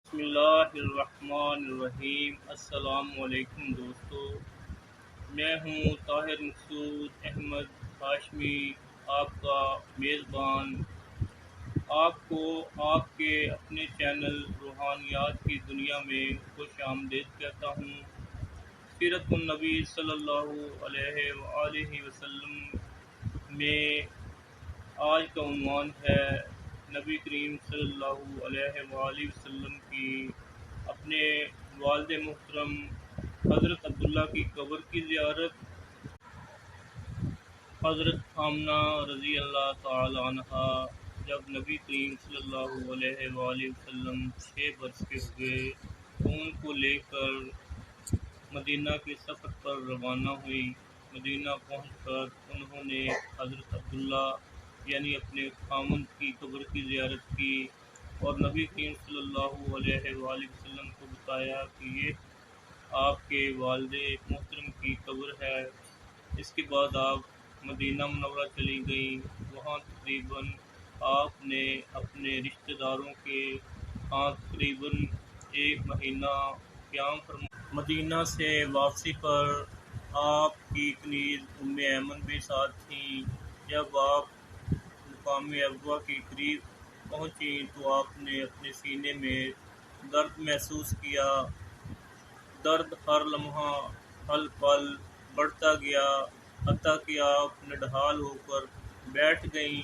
بسم اللہ الرحمن الرحیم۔ السلام علیکم دوستو، میں ہوں طاہر مسعود احمد ہاشمی، آپ کا میزبان۔ آپ کو آپ کے اپنے چینل روحانیات کی دنیا میں خوش آمدید کہتا ہوں۔ سیرت النبی صلی اللہ علیہ وآلہ وسلم میں آج کا عنوان ہے نبی کریم صلی اللہ علیہ وآلہ وسلم کی اپنے والد محترم حضرت عبداللہ کی قبر کی زیارت۔ حضرت آمنہ رضی اللہ تعالی عنہا جب نبی کریم صلی اللہ علیہ وآلہ وسلم 6 برس کے ہوئے تو ان کو لے کر مدینہ کے سفر پر روانہ ہوئی۔ مدینہ پہنچ کر انہوں نے حضرت عبداللہ یعنی اپنے خامند کی قبر کی زیارت کی اور نبی کریم صلی اللہ علیہ وآلہ وسلم کو بتایا کہ یہ آپ کے والد محترم کی قبر ہے۔ اس کے بعد آپ مدینہ منورہ چلی گئیں۔ وہاں تقریباً آپ نے اپنے رشتہ داروں کے ہاں تقریباً 1 مہینہ قیام فرمایا۔ مدینہ سے واپسی پر آپ کی کنیز ایمن بھی ساتھ تھیں۔ جب آپ مقام ابوا کے قریب پہنچیں تو آپ نے اپنے سینے میں درد محسوس کیا۔ درد ہر لمحہ ہر پل بڑھتا گیا، حتیٰ کہ آپ نڈھال ہو کر بیٹھ گئیں۔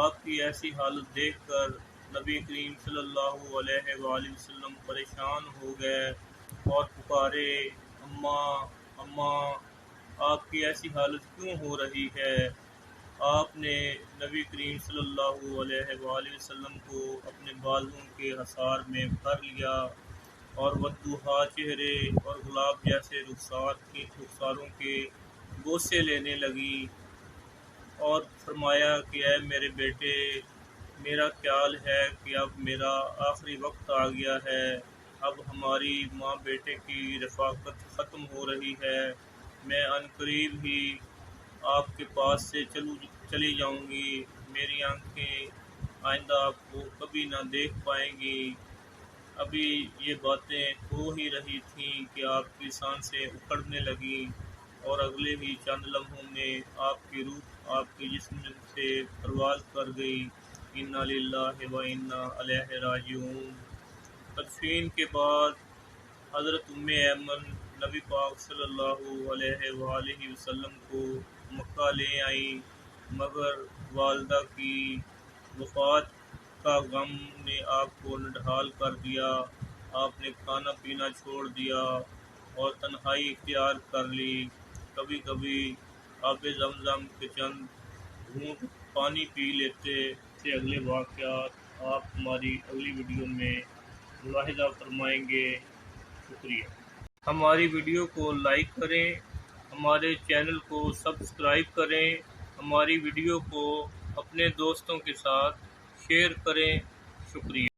آپ کی ایسی حالت دیکھ کر نبی کریم صلی اللہ علیہ وآلہ وسلم پریشان ہو گئے اور پکارے، اماں اماں، آپ کی ایسی حالت کیوں ہو رہی ہے؟ آپ نے نبی کریم صلی اللہ علیہ وآلہ وسلم کو اپنے بازوؤں کے حصار میں بھر لیا اور والضحیٰ چہرے اور گلاب جیسے رخساروں کے بوسے لینے لگیں اور فرمایا کہ اے میرے بیٹے، میرا خیال ہے کہ اب میرا آخری وقت آ گیا ہے۔ اب ہماری ماں بیٹے کی رفاقت ختم ہو رہی ہے۔ میں عنقریب ہی آپ کے پاس سے چلی جاؤں گی۔ میری آنکھیں آئندہ آپ کو کبھی نہ دیکھ پائیں گی۔ ابھی یہ باتیں ہو ہی رہی تھیں کہ آپ کی سانسیں اکھڑنے لگیں اور اگلے ہی چند لمحوں میں آپ کی روح آپ کے جسم سے پرواز کر گئی۔ انا للہ و انا الیہ راجعون۔ تدفین کے بعد حضرت ایمن نبی پاک صلی اللہ علیہ وآلہ وسلم کو مکہ لے آئیں، مگر والدہ کی وفات کا غم نے آپ کو نڈھال کر دیا۔ آپ نے کھانا پینا چھوڑ دیا اور تنہائی اختیار کر لی۔ کبھی کبھی آب زمزم کے چند گھونٹ پانی پی لیتے تھے۔ اگلے واقعات آپ ہماری اگلی ویڈیو میں ملاحظہ فرمائیں گے۔ شکریہ۔ ہماری ویڈیو کو لائک کریں، ہمارے چینل کو سبسکرائب کریں، ہماری ویڈیو کو اپنے دوستوں کے ساتھ شیئر کریں۔ شکریہ۔